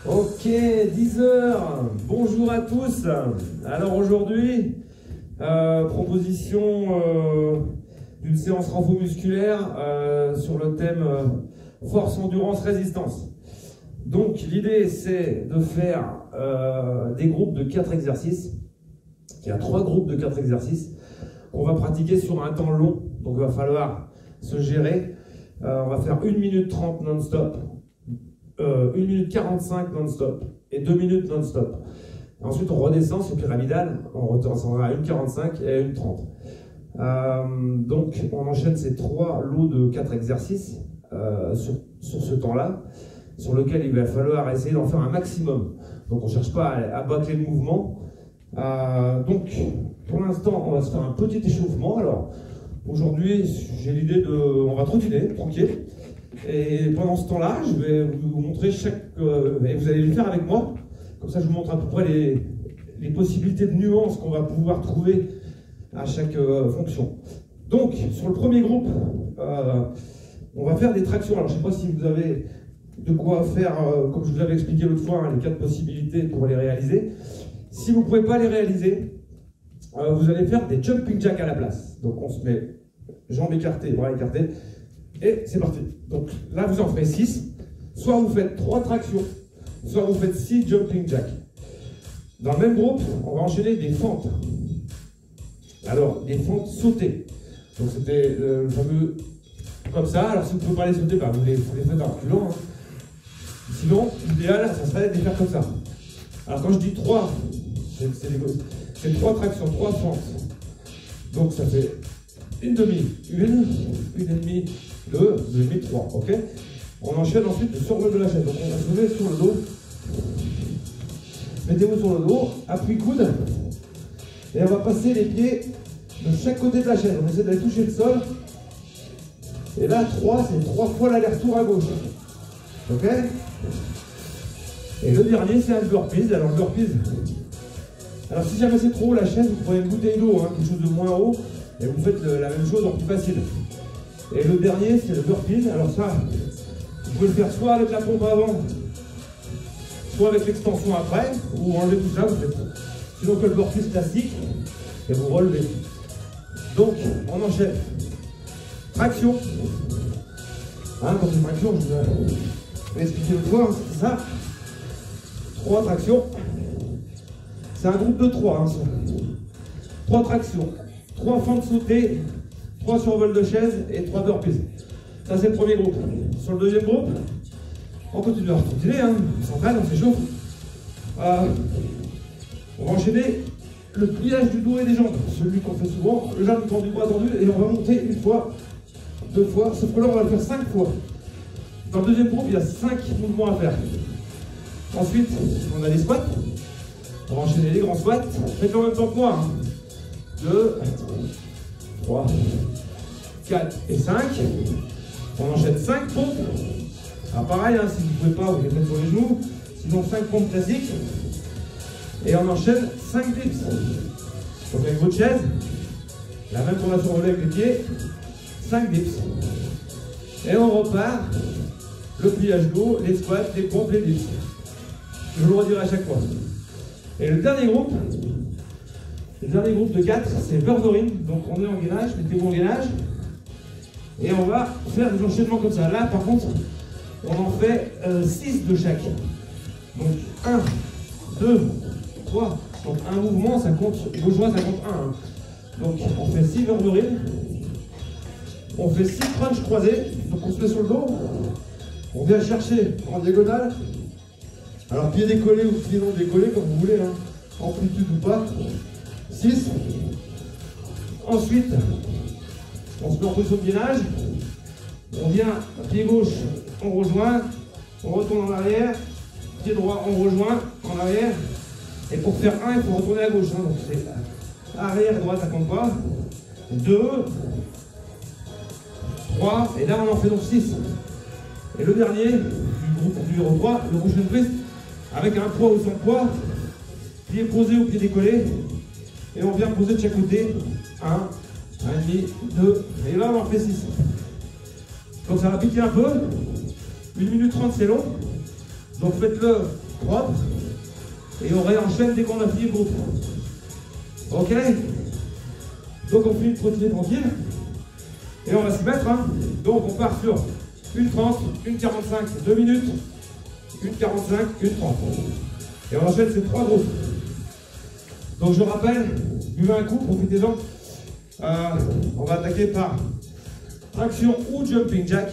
Ok, 10 heures. Bonjour à tous. Alors aujourd'hui, proposition d'une séance renfo musculaire sur le thème force, endurance, résistance. Donc l'idée c'est de faire des groupes de 4 exercices. Il y a 3 groupes de 4 exercices qu'on va pratiquer sur un temps long. Donc il va falloir se gérer. On va faire 1 minute 30 non-stop. 1 minute 45 non-stop et 2 minutes non-stop. Ensuite, on redescend, c'est pyramidal, on redescendra à 1,45 et à 1,30. Donc, on enchaîne ces 3 lots de 4 exercices sur ce temps-là, sur lequel il va falloir essayer d'en faire un maximum. Donc, on ne cherche pas à bâcler le mouvement. Donc, pour l'instant, on va se faire un petit échauffement. Alors, aujourd'hui, j'ai l'idée de... On va trottiner, tranquille. Et pendant ce temps-là, je vais vous montrer chaque... et vous allez le faire avec moi. Comme ça, je vous montre à peu près les possibilités de nuances qu'on va pouvoir trouver à chaque fonction. Donc, sur le premier groupe, on va faire des tractions. Alors, je ne sais pas si vous avez de quoi faire, comme je vous avais expliqué l'autre fois, hein, les 4 possibilités pour les réaliser. Si vous ne pouvez pas les réaliser, vous allez faire des jumping jacks à la place. Donc, on se met jambes écartées, bras écartés. Et c'est parti. Donc là, vous en ferez 6. Soit vous faites 3 tractions, soit vous faites 6 jumping jacks. Dans le même groupe, on va enchaîner des fentes. Alors, des fentes sautées. Donc c'était le fameux comme ça. Alors si vous ne pouvez pas les sauter, bah, vous les faites en reculant. Hein. Sinon, l'idéal, ça serait de les faire comme ça. Alors quand je dis 3, c'est 3 tractions, 3 fentes. Donc ça fait une demi, une et demie, 2, 2,5, 3, ok. On enchaîne ensuite le survol de la chaise. Donc on va se lever sur le dos. Mettez-vous sur le dos, appui coude. Et on va passer les pieds de chaque côté de la chaise. On essaie d'aller toucher le sol. Et là, 3, c'est 3 fois l'aller-retour à gauche. Ok. Et le dernier, c'est un burpees. Alors le burpees. Alors si jamais c'est trop haut la chaise, vous prenez une bouteille d'eau, hein, quelque chose de moins haut. Et vous faites la même chose en plus facile. Et le dernier, c'est le burpees. Alors ça, vous pouvez le faire soit avec la pompe avant, soit avec l'extension après, ou enlever tout ça, vous faites sinon que le burpees classique, et vous relevez. Donc, on enchaîne. Traction. Hein, donc une traction, je vous ai expliqué l'autre fois, hein, c'est ça. 3 tractions. C'est un groupe de 3. Hein, 3 tractions. 3 fentes sautées, 3 survols de chaise et 3 burpees. Ça, c'est le premier groupe. Sur le deuxième groupe, on continue à trottiner, hein. On s'entraîne, on s'échauffe. On va enchaîner le pliage du dos et des jambes, celui qu'on fait souvent, le jambe tendu, bras tendu, et on va monter 1 fois, 2 fois, sauf que là, on va le faire 5 fois. Dans le deuxième groupe, il y a 5 mouvements à faire. Ensuite, on a les squats. On va enchaîner les grands squats. Faites en même temps que moi. Hein. 2, 3, 4 et 5. On enchaîne 5 pompes. Alors pareil, hein, si vous ne pouvez pas, vous les faites sur les genoux. Sinon 5 pompes classiques. Et on enchaîne 5 dips. Donc avec votre chaise, la même qu'on a survolée avec les pieds, 5 dips. Et on repart. Le pliage dos, les squats, les pompes, les dips. Je vous le redirai à chaque fois. Et le dernier groupe de 4, c'est Burnoring. Donc on est en gainage, mettez-vous en gainage. Et on va faire des enchaînements comme ça. Là, par contre, on en fait 6 de chaque. Donc 1, 2, 3. Donc un mouvement, ça compte, gauche-droite, ça compte 1. Hein. Donc on fait 6 Burnoring. On fait 6 crunch croisés. Donc on se met sur le dos. On vient chercher en diagonale. Alors pied décollé ou pied non décollé, comme vous voulez, hein. Amplitude ou pas. 6. Ensuite, on se met en position de gainage. On vient, pied gauche, on rejoint. On retourne en arrière. Pied droit, on rejoint en arrière. Et pour faire 1, il faut retourner à gauche. Hein. Donc c'est arrière, droite, ça compte pas. 2. 3. Et là, on en fait donc 6. Et le dernier, du groupe numéro 3, le Russian twist, avec un poids ou sans poids, pied posé ou pied décollé, et on vient poser de chaque côté, 1, 1,5, 2, et là on en fait 6. Donc ça va piquer un peu, 1 minute 30 c'est long, donc faites-le propre. Et on réenchaîne dès qu'on a fini le groupe. Ok? Donc on finit de trottiner tranquille. Et on va s'y mettre. Hein. Donc on part sur une 30, une 45, 2 minutes, une 45, une 30. Et on enchaîne ces 3 groupes. Donc je rappelle, buvez un coup, profitez-en. On va attaquer par traction ou jumping jack.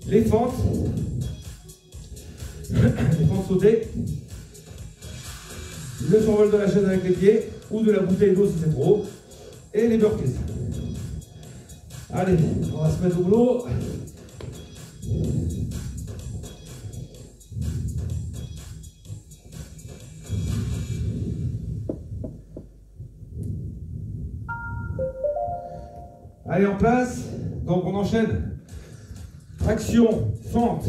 Les fentes. Les fentes sautées. Le survol de la chaise avec les pieds ou de la bouteille d'eau si c'est trop haut. Et les burpees. Allez, on va se mettre au boulot. Allez, en place. Donc on enchaîne. Traction, fente,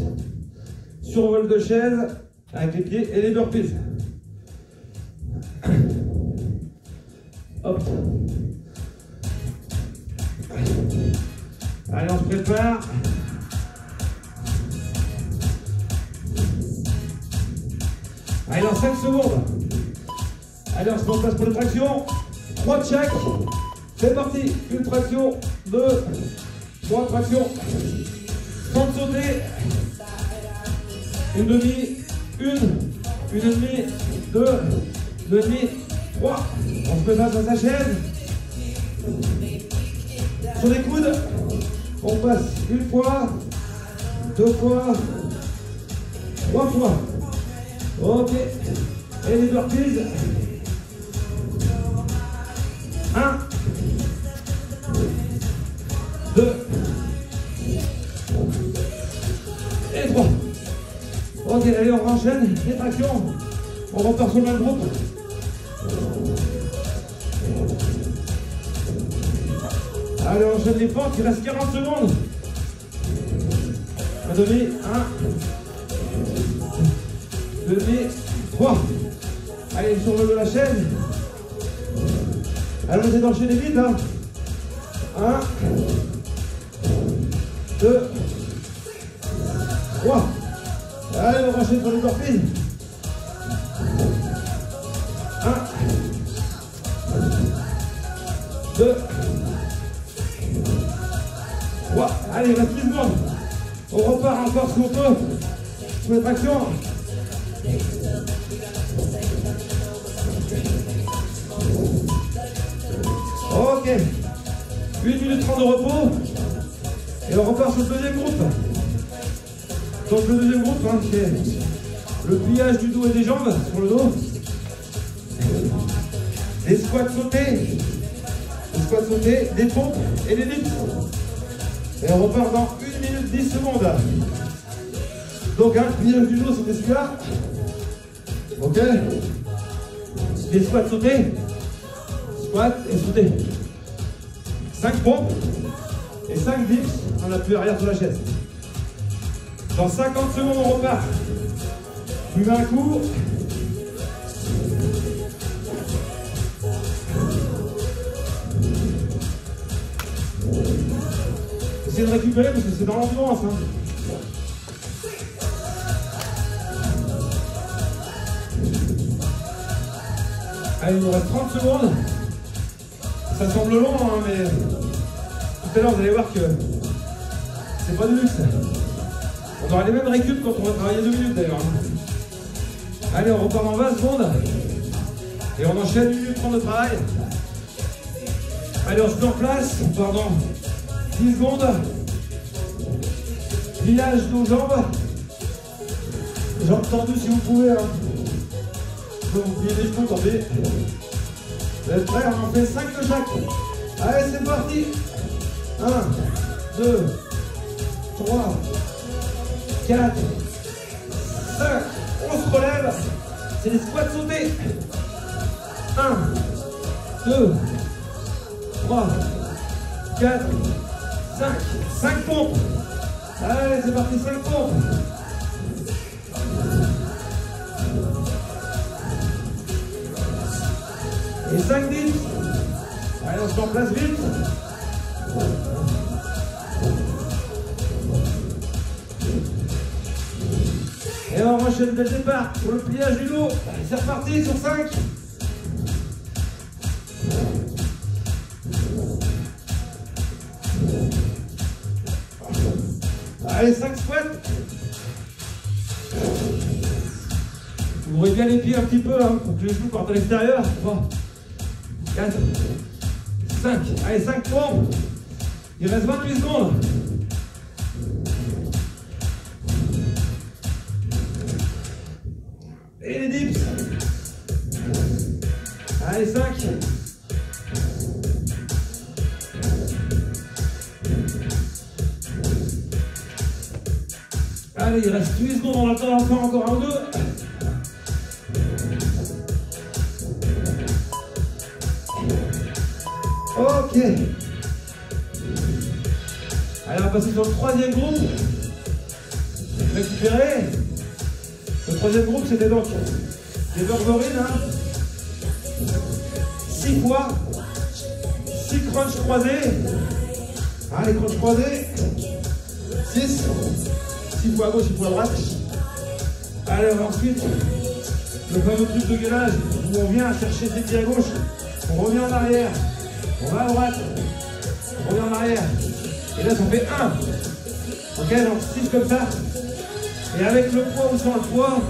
survol de chaise avec les pieds et les burpees. Hop. Allez, on se prépare. Allez, dans 5 secondes. Allez, on se met en place pour les tractions. 3 de chaque. C'est parti. Une traction, 2, 3 tractions. 30 sautées. Une demi, une demi, 2, 2 demi, 3. On se met face à sa chaise. Sur les coudes, on passe une fois, 2 fois, 3 fois. Ok. Et les burpees. 1, 2 et 3. Ok, allez, on enchaîne les tractions. On repart sur le même groupe. Allez, on enchaîne les fentes, il reste 40 secondes. Un demi, 1, 2 demi, 3. Allez, survol de la chaîne. Allez, on essaie d'enchaîner vite. Hein. 1, 2, 3. Allez, on enchaîne sur les burpees. 1, 2, 3. Allez, il reste 10 secondes. On repart encore si on peut. Sur les tractions. Ok. 1 minute 30 de repos. Et on repart sur le deuxième groupe. Donc le deuxième groupe, hein, c'est le pliage du dos et des jambes sur le dos. Les squats sautés. Les squats sautés, des pompes et des dips. Et on repart dans 1 minute 10 secondes. Donc, hein, le pliage du dos, c'était celui-là. Ok. Les squats sautés. Squat et sautés. 5 pompes et 5 dips dans l'appui arrière de la chaise. Dans 50 secondes, on repart. Buvez un coup. Essayez de récupérer parce que c'est dans l'endurance. Hein. Allez, il nous reste 30 secondes. Ça semble long, hein, mais tout à l'heure, vous allez voir que c'est pas de luxe. On aura les mêmes récup quand on va travailler 2 minutes d'ailleurs. Allez, on repart dans 20 secondes. Et on enchaîne 1 minute 30 de travail. Allez, on se met en place. On part dans 10 secondes. Pliage nos jambes. Jambes tendues si vous pouvez. Hein. Donc, vous pliez les genoux, tant pis. Vous êtes prêts? On en fait 5 de chaque. Allez, c'est parti. 1, 2, 3, 4, 5. On se relève. C'est les squats sautés. 1, 2, 3, 4, 5. 5 pompes. Allez, c'est parti, 5 pompes. Et 5 dips. Allez, on se met en place vite. Et on enchaîne enchaîne dès le départ sur le pliage du dos. Allez, c'est reparti sur 5. Allez, 5 squats. Ouvrez bien les pieds un petit peu hein, pour que les genoux partent à l'extérieur. 3, 4, 5. Allez, 5 pompes. Il reste 28 secondes. Et les dips. Allez, 5. Allez, il reste 8 secondes, on attend encore un ou deux. Ok. Allez, on va passer sur le troisième groupe. Récupérer. Le troisième groupe, c'était donc des berberines. Hein. 6 fois. 6 crunchs croisés. Allez, crunchs croisés. 6. 6 fois à gauche, 6 fois à droite. Allez, on va ensuite le fameux truc de gainage où on vient chercher ses pieds à gauche. On revient en arrière. On va à droite. On revient en arrière. Et là, ça fait 1. Ok, donc 6 comme ça. Et avec le poids ou sans le poids,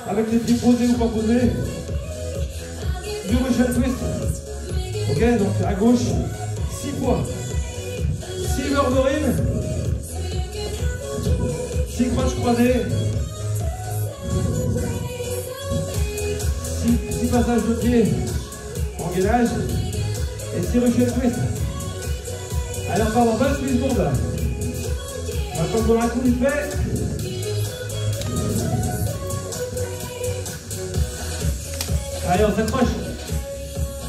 avec les pieds posés ou pas posés, du Russian twist. Ok, donc à gauche, 6 fois. 6 berberines. 6 crunchs croisés. 6 passages de pied en gainage. Et 6 Russian twist. Allez, on part dans 28 secondes. On va prendre un coup vite fait. Allez, on s'accroche.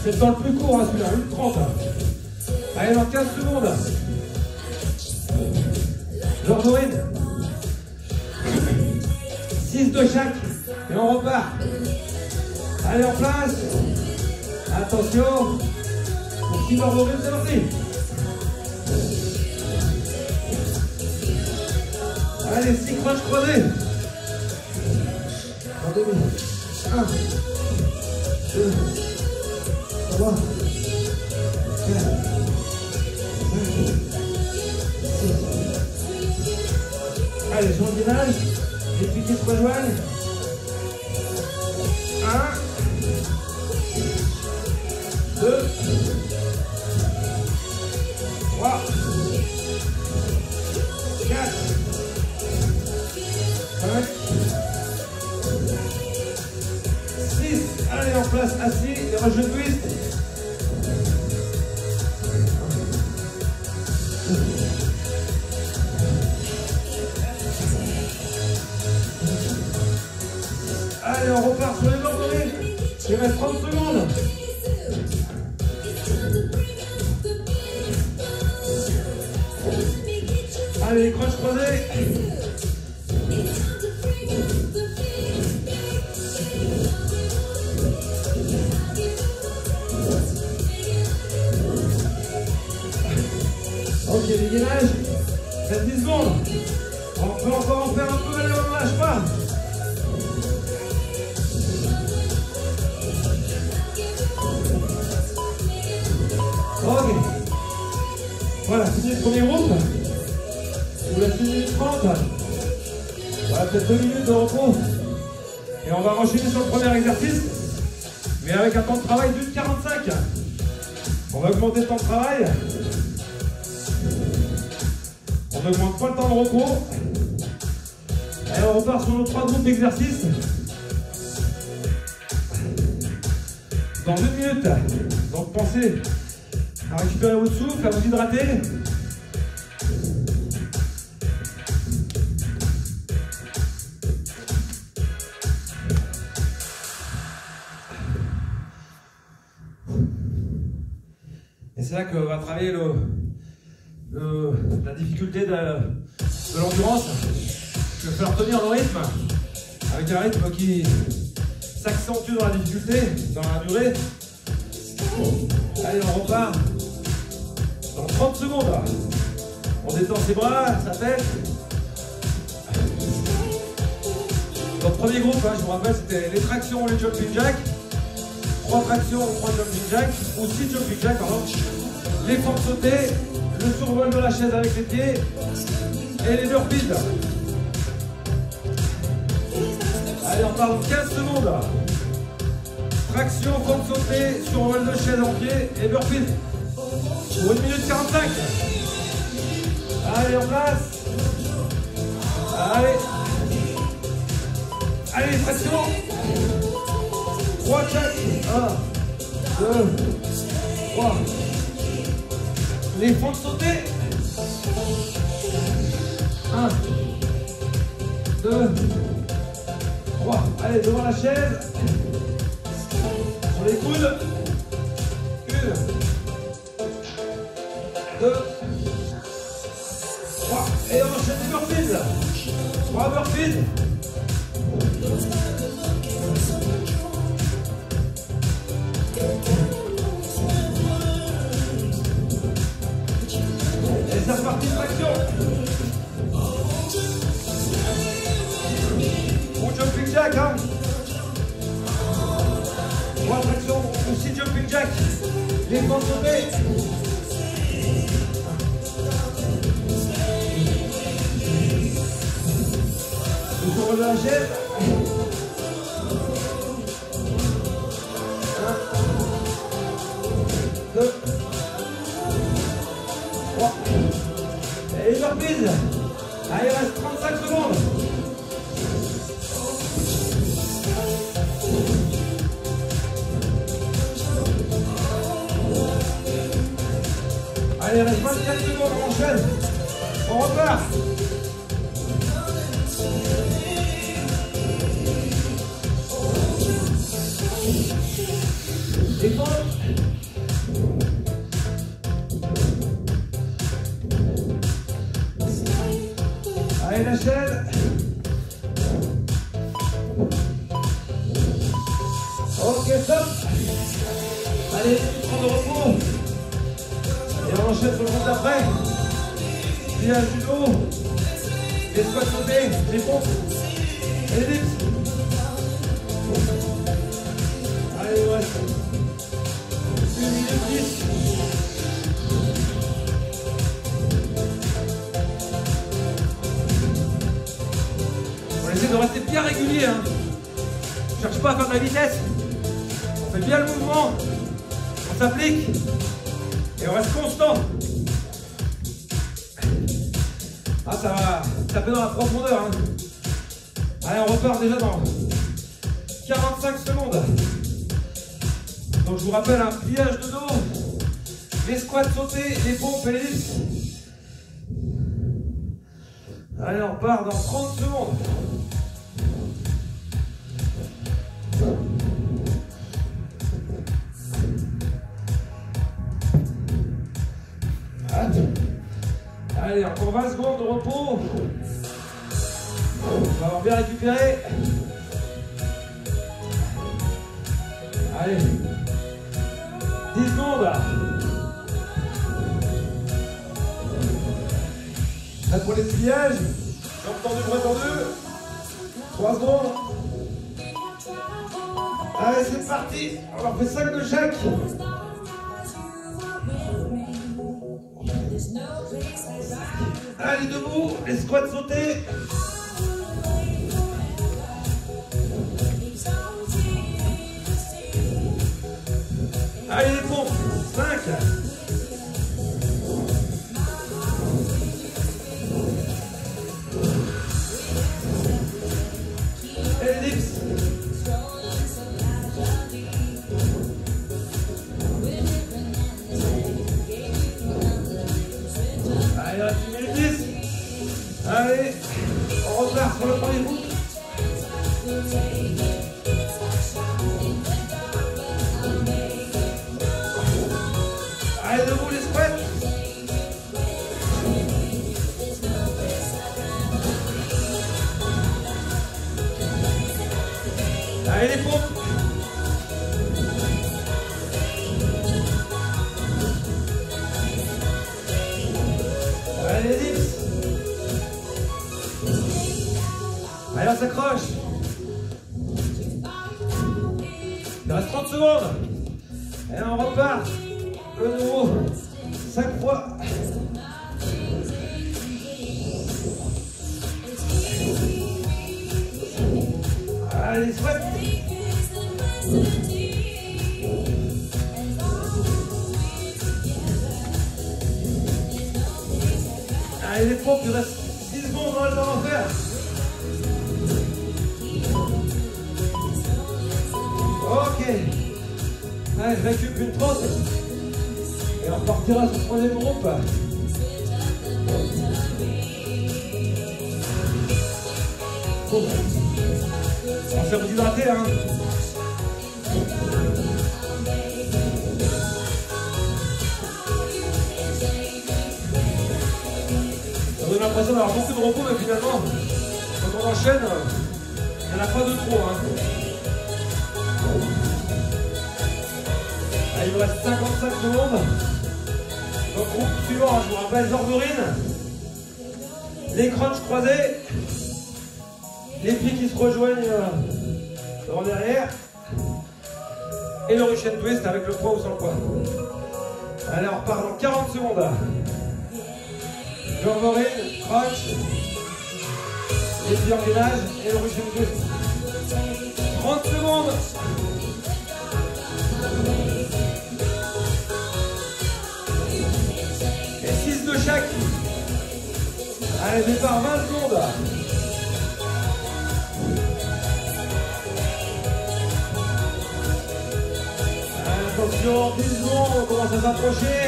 C'est le temps le plus court, hein, celui-là, 1:30. Allez, dans 15 secondes. Berberine. 6 de chaque. Et on repart. Allez, en place. Attention. Pour 6 berberines, c'est parti. Allez, 6 crunchs croisés. En 2 minutes. 1, 2, 3, 4, 5, 6. Allez, joint de gainage. Les piquets se rejoignent. 1, 2, 3, 4, 5, 6. Allez, en place, assis, et Russian twist. Allez, on repart sur les berberines. Il reste 30 secondes. Allez, les crunchs croisés. Ok, les gainages. 10 secondes. On peut encore en faire un peu, allez, on ne lâche pas. Ok. Voilà, fini le premier groupe. Vous laissez 1 minute 30. Voilà, peut-être 2 minutes de repos. Et on va enchaîner sur le premier exercice, mais avec un temps de travail d'une 45. On va augmenter le temps de travail. On n'augmente pas le temps de repos. Et on repart sur nos 3 groupes d'exercices. Dans 2 minutes. Donc pensez à récupérer votre souffle, à vous hydrater. Et c'est là que va travailler la difficulté de l'endurance. Je vais faire tenir le rythme avec un rythme qui s'accentue dans la difficulté, dans la durée. Allez, on repart dans 30 secondes. On détend ses bras, sa tête. Donc premier groupe, hein, je vous rappelle, c'était les tractions ou les jumping jacks. 3 tractions ou 3 jumping jacks. Ou 6 jumping jacks, pardon. Les fentes sautées, le survol de la chaise avec les pieds et les burpees. Allez, on part dans 15 secondes. Traction, fente sautée, survol de chaise en pied et burpees. Pour 1 minute 45. Allez, en place. Allez. Allez, traction. 3 chaque. 1, 2, 3. Les fentes sautées. 1, 2, 3. Allez, devant la chaise. Sur les coudes. 1, 2, 3. Et on enchaîne les burpees. 3 burpees. Et c'est reparti, traction. Ou jumping jack, hein. 3 tractions ou 6 jumping jack. Les fentes sautées. Le tour de la chaise. 1, 2, 3. Et les burpees. Allez, il reste 35 secondes. Allez, il reste 24 secondes, on enchaîne. On repart. Les fentes. Allez, la chaîne. Ok, stop. Allez, 30 de repos. Et on enchaîne sur le groupe d'après. Pliage du dos. Les squats sautés, les pompes. Et les dips. Allez, ouais. 1 minute 10. On essaie de rester bien régulier. Hein. On ne cherche pas à faire de la vitesse. On fait bien le mouvement. On s'applique. Et on reste constant. Ah, ça va taper dans la profondeur. Hein. Allez, on repart déjà dans 45 secondes. Donc je vous rappelle un pliage de dos, les squats sautés, les pompes et les dips. Allez, on repart dans 30 secondes. Allez, encore 20 secondes de repos. On va avoir bien récupéré. Allez. 10 secondes. Prêt pour les pliages. Jambes tendues, bras tendus. 3 secondes. Allez, c'est parti. On leur fait 5 de chaque. Allez, debout, les squats sautés. Allez, les pompes. 5. Et les dips. Allez, reste 1 minute 10. Allez, on repart sur le premier bout. Allez, debout les squats. Allez, les pompes. Allez, les dips. Allez, on s'accroche. Il reste 30 secondes. Et on repart. De nouveau. 5 fois. Allez, souhaite. Allez, les pompes, il reste 6 secondes, on a le temps d'en faire. Ok. Allez, je récupère une trotte. Et on partira sur le troisième groupe. Bon. On s'est déshydraté, hein. On a l'impression d'avoir beaucoup de repos, mais finalement, quand on enchaîne, il n'y en a pas de trop, hein. Allez, il nous reste 55 secondes. Donc, groupe suivant, je vous rappelle, Zorborine, les crunchs croisés, les pieds qui se rejoignent devant derrière, et le Russian Twist avec le poids ou sans le poids. Allez, on repart dans 40 secondes. Zorborine, crunch, les pieds en gainage et le Russian Twist. 30 secondes. Et 6 de chaque. Allez, départ 20 secondes. Attention, 10 secondes, on commence à s'approcher.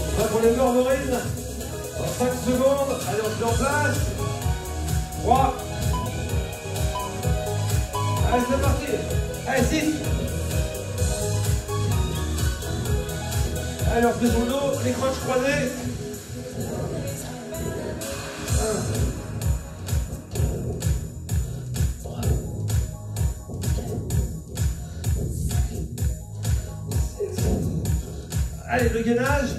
On va pour les Zorborines. Dans 5 secondes, allez, on se met en place. 3. Allez, c'est parti. Allez, 6. Allez, on se met sur le dos, les crunchs croisés. 1. Allez, le gainage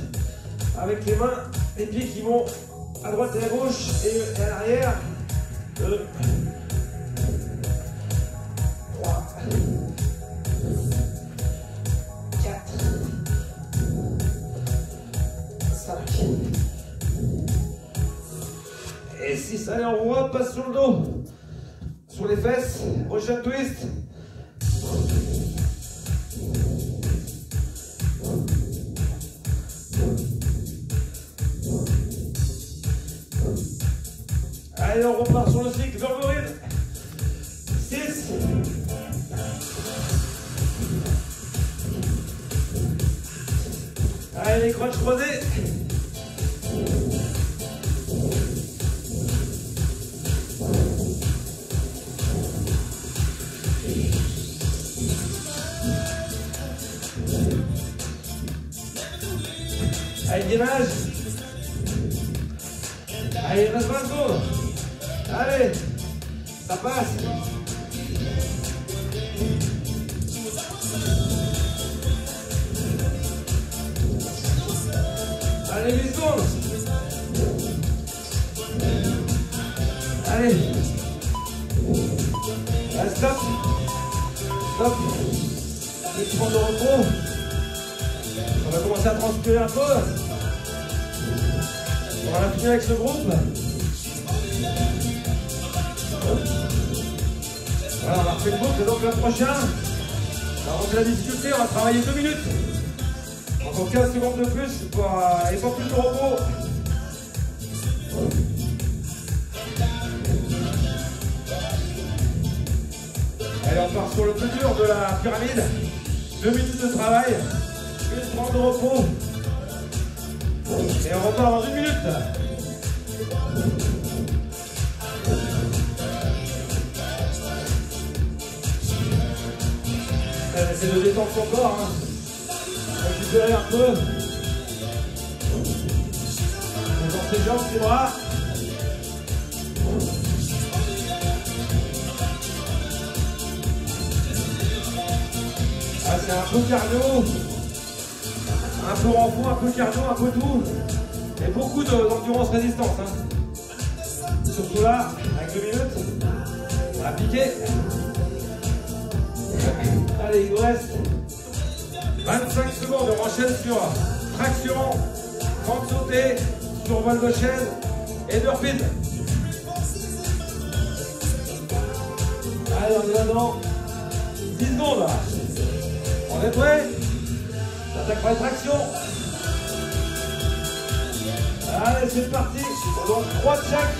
avec les mains, les pieds qui vont à droite et à gauche et à l'arrière. 2, 3, 4, 5 et 6. Allez, on repasse sur le dos, sur les fesses, Russian Twist. Allez, on repart sur le cycle, Zorborine. 6. Allez, les crunchs croisés. Allez, gainage. Allez, il reste 20 secondes. Allez, ça passe. Allez, 8 secondes. Allez. Allez, stop. Stop. 10 secondes de repos. On va commencer à transpirer un peu. On va finir avec ce groupe. Voilà, on a refait le boucle, donc le prochain, avant de la difficulté, on va travailler 2 minutes. Encore 15 secondes de plus et pas plus de repos. Allez, on part sur le plus dur de la pyramide. 2 minutes de travail, 1 seconde de repos. Et on repart dans 1 minute. Essayez de détendre son corps, hein. Récupérer un peu. Détendre ses jambes, ses bras. Ah, c'est un peu cardio. Un peu renfort, un peu cardio, un peu tout. Et beaucoup d'endurance résistance, hein. Surtout là, avec 2 minutes. On va piquer. Allez, il vous reste 25 secondes. On enchaîne sur traction, fente sautée, survol de chaise et burpees. Allez, on y va dans 10 secondes. On est prêt? Attaque par traction. Allez, c'est parti. Donc 3 de chaque.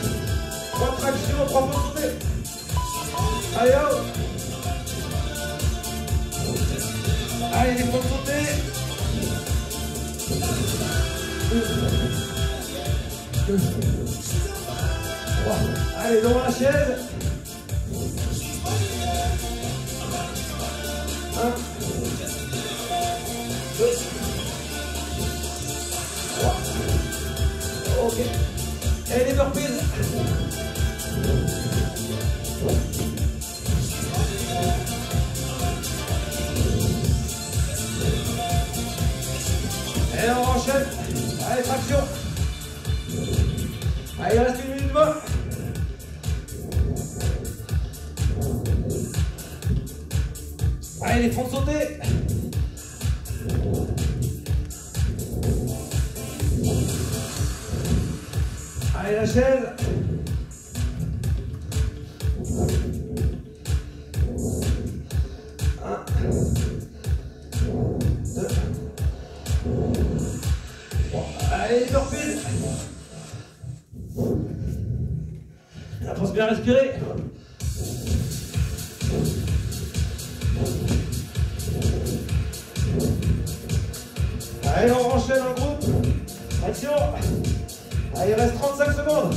3 tractions, 3 fois sautées. Allez, hop. Allez, les fois sautées. 1, 2, 3. Allez, devant la chaise. 1, 2, 3. Ok. Et les burpees. Et on enchaîne. Allez, traction. Allez, il reste 1 minute 20. Allez, les fronts sautés. Allez, la chaise. 1, 2, 3. Allez, les burpees. On pense bien respirer. Allez, on enchaîne en groupe. Action. Allez, il reste 35 secondes.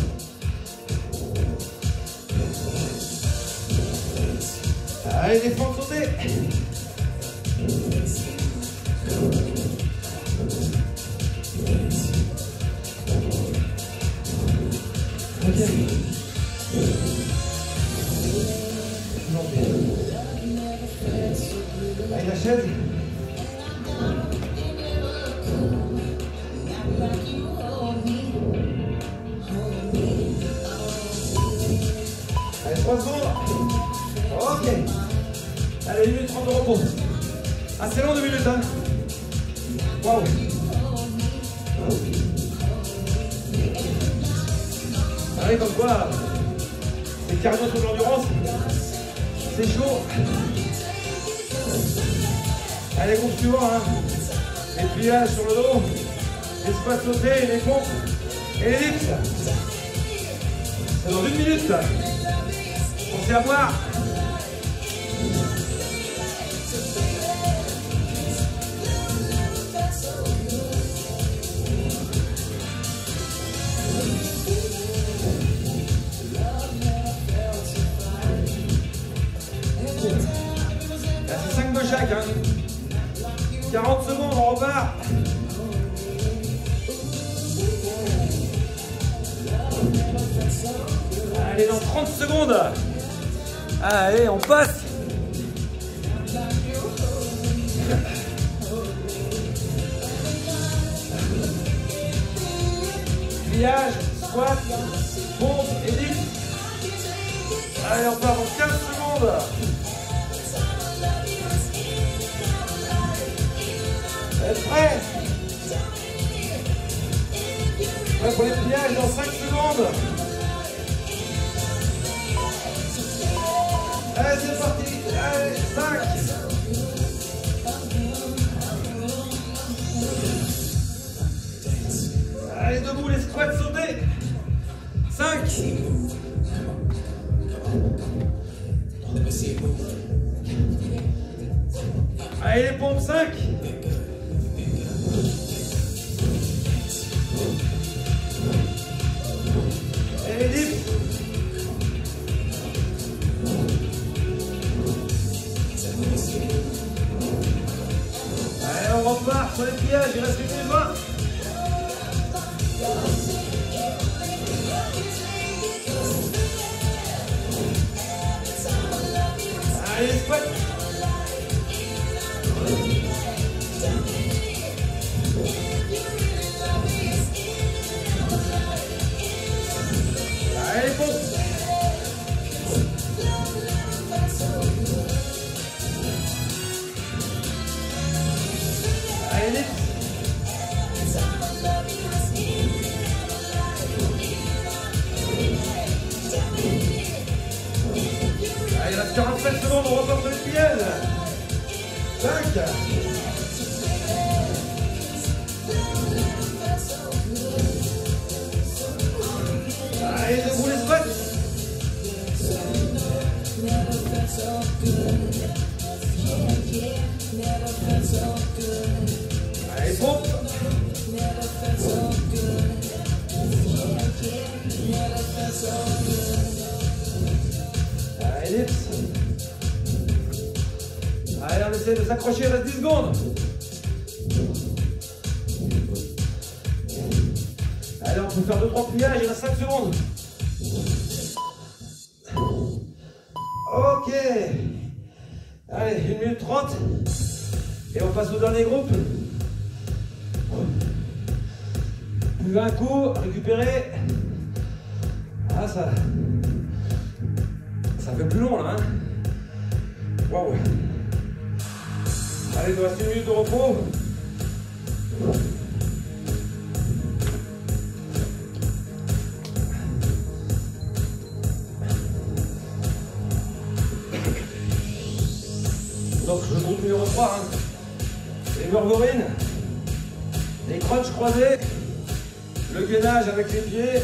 Allez, les fentes sautées. Ok. Allez, la chaise. Allez, 3 secondes. Ok. Allez, 1 minute 30 de repos. Assez long, 2 minutes, hein. Waouh. Allez, comme quoi, c'est cardio sur l'endurance. C'est chaud. Allez, groupe suivant, hein. Les pliages sur le dos, les squats sautés, les pompes et les dips. C'est dans 1 minute. Pensez à boire. Là, c'est 5 de chaque, hein. 40 secondes, on repart. Allez, dans 30 secondes. Allez, on passe. Pliage, squat, pompe et dips. Allez, on part dans 15 secondes. Vous êtes prêts? Prêt pour les pliages dans 5 secondes. Allez, c'est parti. Allez, 5. Allez, debout, les squats sautés. 5. Allez, les pompes, 5. Et les dips. Allez, on repart sur les pliages, il reste 1 minute 20. Allez, les squats. Allez, les pompes. reste 45 secondes, on repart sur les plielles. Tac. Allez, debout les squats. Allez, pompe. Allez, dips. Allez, on essaie de s'accrocher, il reste 10 secondes. Allez, on peut faire 2-3 pliages, il reste 5 secondes. Ok. Allez, 1 minute 30. Et on passe au dernier groupe. Plus un coup, récupérer. Ah, ça fait plus long là. Hein. Waouh. Allez, il nous reste 1 minute de repos. Donc le groupe numéro 3, hein. Les vergorines, les crunchs croisés, le gainage avec les pieds,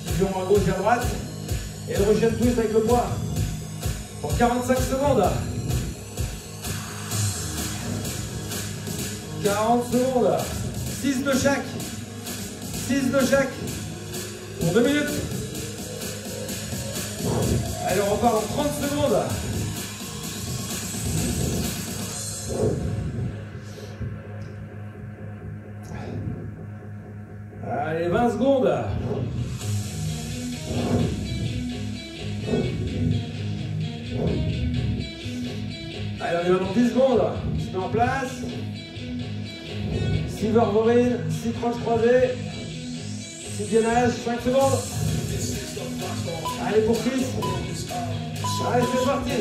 qui vont à gauche et à droite, et le Russian twist avec le poids. Pour 45 secondes. 40 secondes. 6 de chaque. 6 de chaque. Pour 2 minutes. Allez, on repart dans 30 secondes. Allez, 20 secondes. Allez, on y va dans 10 secondes. On se met en place. 6 vergorines, 6 crunchs croisés, 6 gainages, 5 secondes. Allez, pour 6. Allez, c'est parti.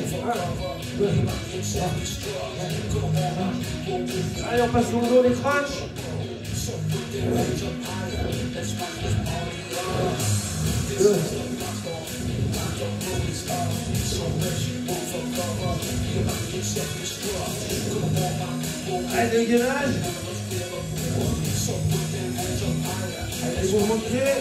Allez, on passe sur le dos les crunchs. Allez, le gainage. Allez, les mouvements de pied.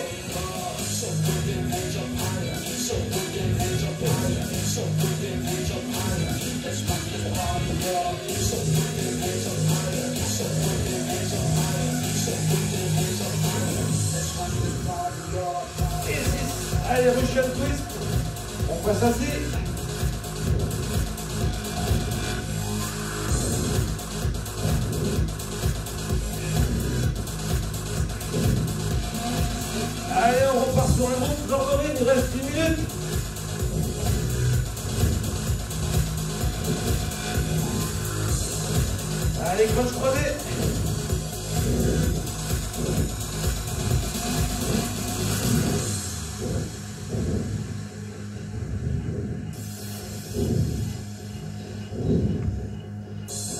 Allez, Russian twist. On passe assis. Allez, on repart sur un groupe vergorine, il reste 10 minutes. Allez, crunch croisé.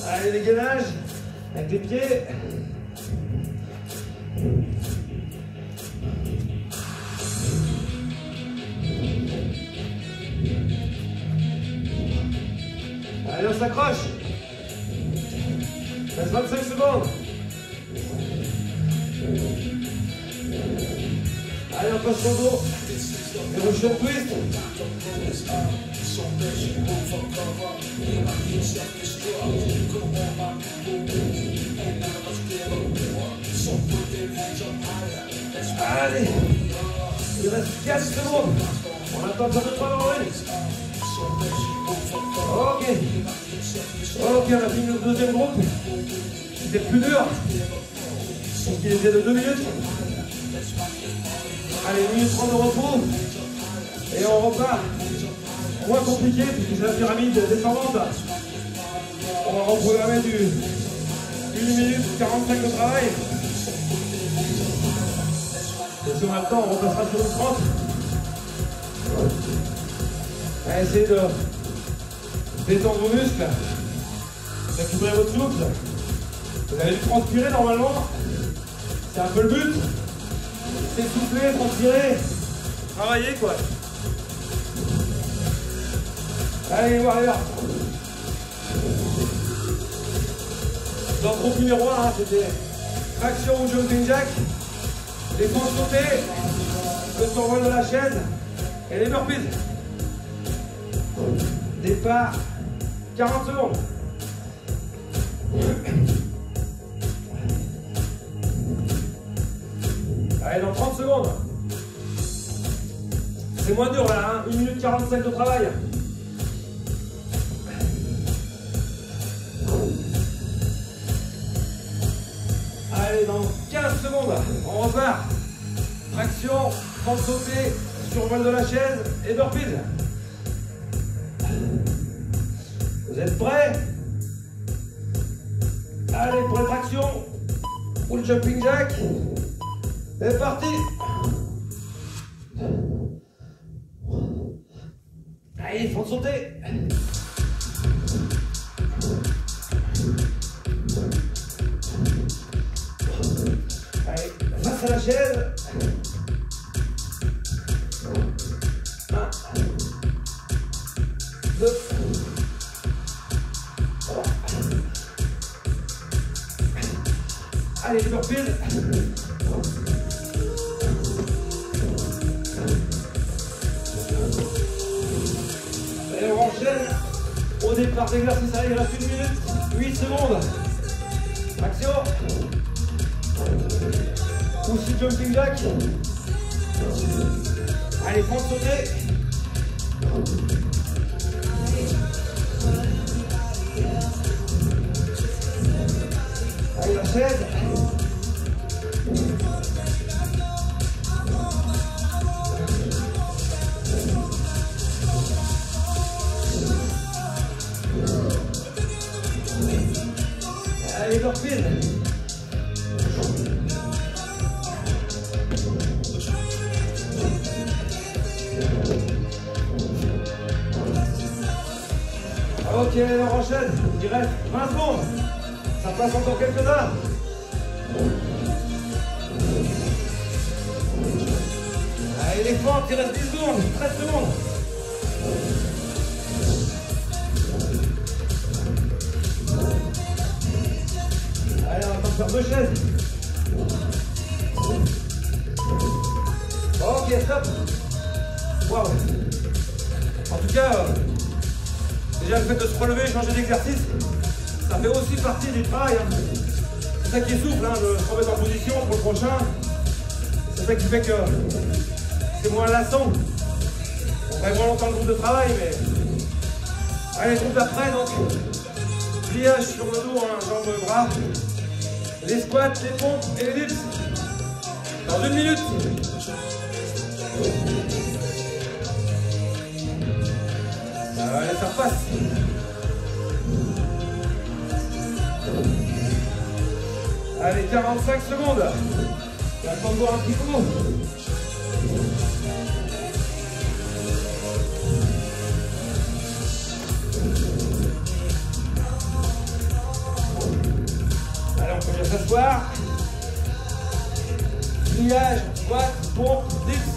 Allez, les gainages avec les pieds. Allez, on s'accroche. Reste 25 secondes. Allez, on passe sur le dos. Et Russian twist. Allez, il reste 4 secondes. On attend sur 2-3 vergorines. Ok. Ok, on a fini le deuxième groupe. C'était plus dur. Donc il était de 2 minutes. Allez, 1 minute 30 de repos. Et on repart. Moins compliqué puisque c'est la pyramide descendante. On va reprogrammer du 1 minute 45 de travail. Et si on a le temps, on repassera sur une 30. Allez, essayez de détendre vos muscles, récupérer votre souffle. Vous allez transpirer normalement. C'est un peu le but. C'est souffler, transpirer, travailler quoi. Allez, Warrior. Dans le groupe numéro 1, hein, c'était traction ou jumping jack, les fentes sautées, le survol de la chaise et les burpees. Départ, 40 secondes. Allez, dans 30 secondes. C'est moins dur là, hein, 1 minute 45 de travail. Allez, dans 15 secondes, on repart. Traction, fente sautée, survol de la chaise et burpees. Vous êtes prêts? Allez, pour les tractions ou le jumping jack. C'est parti. Allez, fente sautée. Allez, face à la chaise. 1, 2, 3. Allez, les burpees. Et on enchaîne. Au départ d'exercice, allez, il reste 1 minute, 8 secondes. Action. Aussi jumping jack. Allez, fente sautée. Allez, la chaise. Allez, burpees. Ok, on enchaîne. Il reste 20 secondes. Ça passe encore quelques heures. Allez, les fentes, il reste 10 secondes, 13 secondes. Allez, on va attendre faire 2 chaises. Ok, stop. Waouh. En tout cas, déjà le fait de se relever, changer d'exercice, ça fait aussi partie du travail. Hein. C'est ça qui est souple, hein, de se remettre en position pour le prochain. C'est ça qui fait que c'est moins lassant. On fait moins longtemps le groupe de travail, mais... Allez, groupe d'après, donc. Pliage sur le dos, hein, jambes, bras. Les squats, les pompes et les dips. Dans 1 minute. Allez, ça repasse. Allez, 45 secondes. J'attends de boire un petit coup. Allez, on peut bien s'asseoir. Pliage, squat, pompe, dips.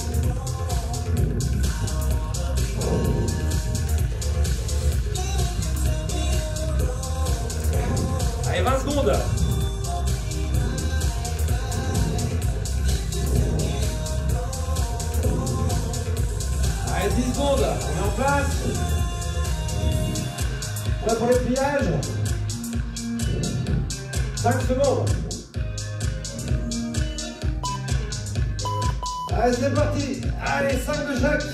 Allez, 20 secondes. Allez, 10 secondes. On est en place. Là pour les pliages. 5 secondes. Allez, c'est parti. Allez, 5 de chaque.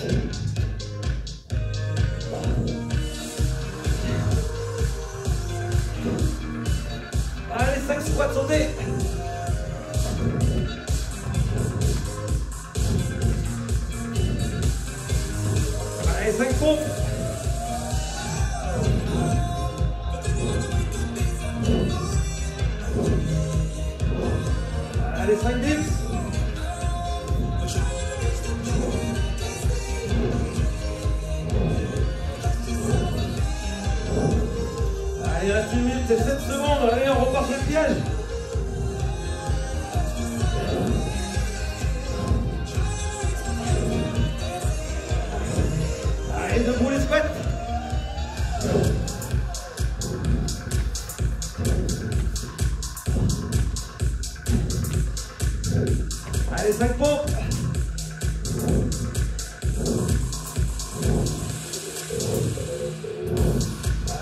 Allez, 5 squats sautés. Allez, 5 pompes. Allez, 5 dips. Allez, il reste 1 minute et 7 secondes. Allez, on repart sur le piège. Allez, debout les squats.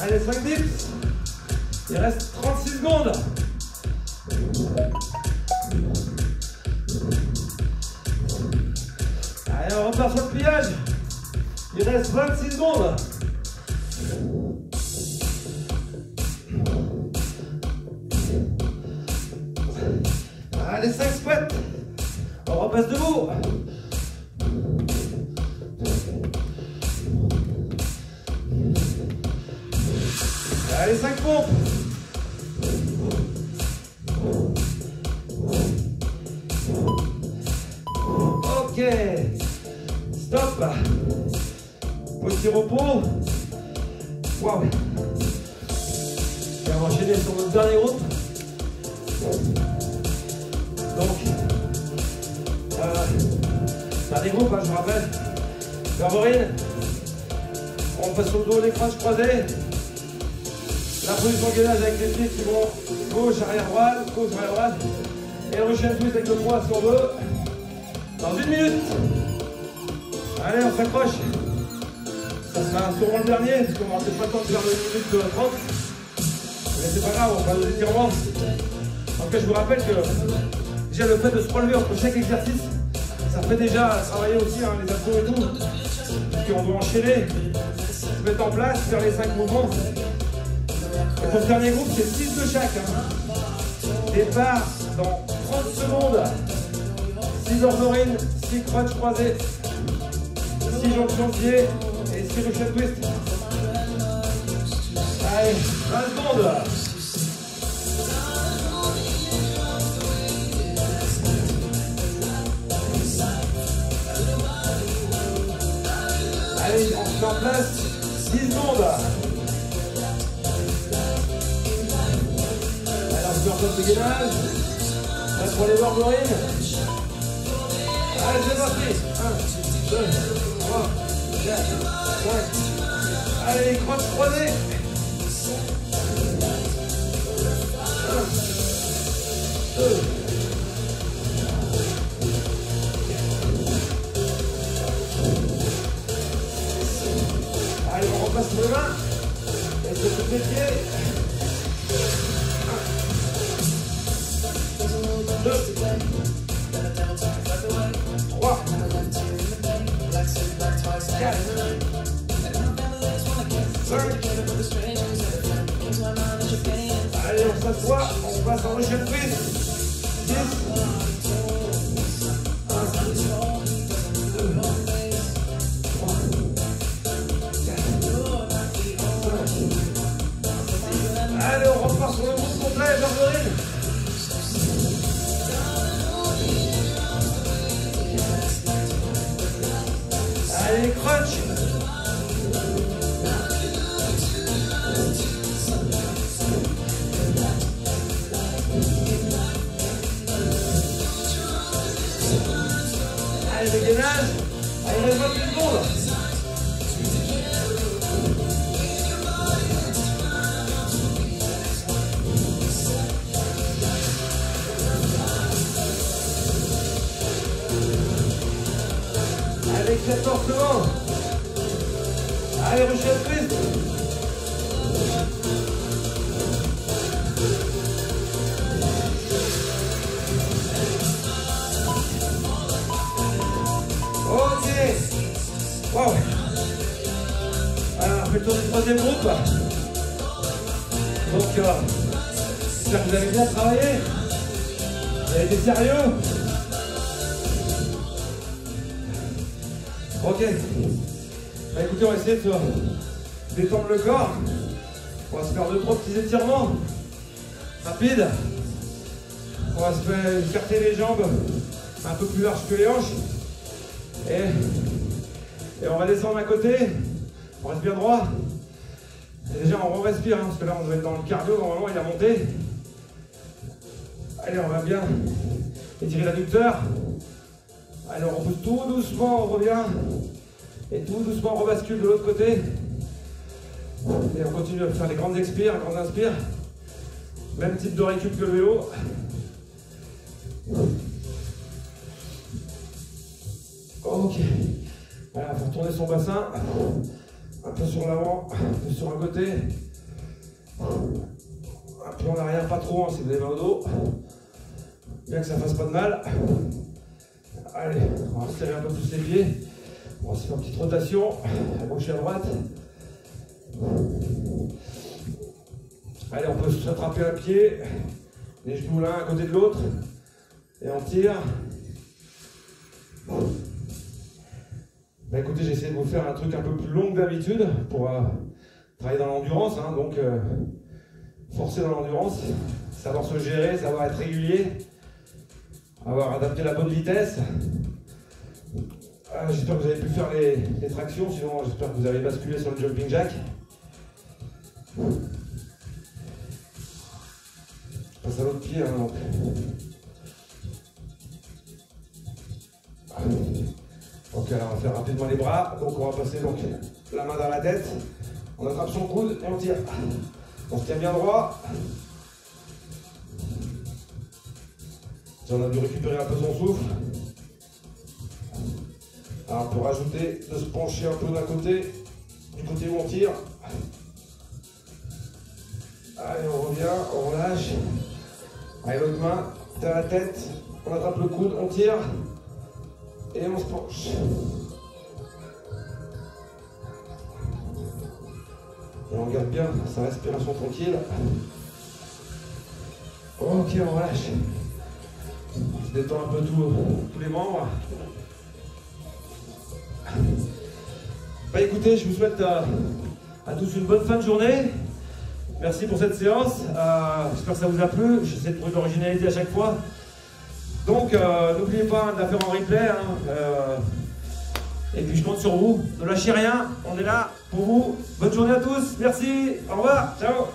Allez, 5 dips. Il reste 36 secondes. Allez, on repart sur le pliage. Il reste 26 secondes. Allez, 5 squats. On repasse debout. Allez, 5 pompes. Ok. Stop. Petit repos. Waouh. Et on va enchaîner sur notre dernier groupe. Donc, dernier groupe, hein, je vous rappelle. Verborine. On passe sur le dos, les crunchs croisés. La position gainage avec les pieds qui vont gauche, arrière, droite, gauche, arrière, droite. Et le Russian twist avec le poids sur deux. Dans 1 minute. Allez, on s'accroche. Ça sera sûrement le dernier, parce qu'on n'aura peut-être pas le temps de faire le 1 minute 30. Mais c'est pas grave, on fera des étirements. En tout cas, je vous rappelle que déjà le fait de se relever entre chaque exercice, ça fait déjà travailler aussi hein, les abdos et tout. Parce qu'on doit enchaîner, se mettre en place, faire les 5 mouvements. Et pour ce dernier groupe, c'est 6 de chaque. Hein. Départ dans 30 secondes. 6 orthorines, 6 crunchs croisés, 6 jonctions de pied et 6 Russian twist. Allez, 20 secondes. Allez, on se met en place. 10 secondes. Alors, je vais en place de gainage. Là, pour les orthorines. Allez, c'est parti. 1, 2, 3, 4, 5. Allez, les crunchs croisés. 1, 2. Allez, on repasse sur les mains. Et c'est sur les pieds. 1, 2, 3, 4, 5. Allez, on s'assoit, on passe en Russian twist. 10. 1, 2, 3, 4, 5. Allez, on repart sur le groupe complet, Verborine. Allez, crunch. Allez, le gainage. Allez, il reste 28 secondes. Avec 14 secondes. Allez, Russian twist. Ok. Wow. Alors, on fait le tour du troisième groupe. Donc, j'espère que vous avez bien travaillé. Vous avez été sérieux. Ok. Bah écoutez, on va essayer de se détendre le corps. On va se faire 2-3 petits étirements rapides. On va se faire écarter les jambes un peu plus larges que les hanches. Et on va descendre à côté. On reste bien droit. Et déjà, on respire, hein, parce que là, on doit être dans le cardio. Normalement, il a monté. Allez, on va bien étirer l'adducteur. Allez, on repousse tout doucement, on revient. Et tout doucement, on rebascule de l'autre côté. Et on continue à faire les grandes expires, grandes inspires. Même type de récup que le vélo. Ok. Voilà, il faut tourner son bassin. Un peu sur l'avant, un peu sur un côté. Un peu en arrière, pas trop, hein, si vous avez mal au dos. Bien que ça fasse pas de mal. Allez, on va serrer un peu plus les pieds. On va se faire une petite rotation, à gauche et à droite. Allez, on peut s'attraper un pied, les genoux l'un à côté de l'autre, et on tire. Bah écoutez, j'essaie de vous faire un truc un peu plus long que d'habitude pour travailler dans l'endurance, hein, donc forcer dans l'endurance, savoir se gérer, savoir être régulier, avoir adapté la bonne vitesse. J'espère que vous avez pu faire les tractions, sinon j'espère que vous avez basculé sur le jumping jack. Je passe à l'autre pied, hein, donc. Ok, alors on va faire rapidement les bras. Donc on va passer donc la main dans la tête. On attrape son coude et on tire. On se tient bien droit. Si on a dû récupérer un peu son souffle. Alors on peut rajouter de se pencher un peu d'un côté, du côté où on tire. Allez, on revient, on relâche. Allez, l'autre main, derrière la tête, on attrape le coude, on tire. Et on se penche. Et on garde bien sa respiration tranquille. Ok, on relâche. On se détend un peu tous les membres. Bah écoutez, je vous souhaite à tous une bonne fin de journée. Merci pour cette séance. J'espère que ça vous a plu. J'essaie de trouver de l'originalité à chaque fois. Donc n'oubliez pas de la faire en replay. Hein, et puis je compte sur vous. Ne lâchez rien. On est là pour vous. Bonne journée à tous. Merci. Au revoir. Ciao.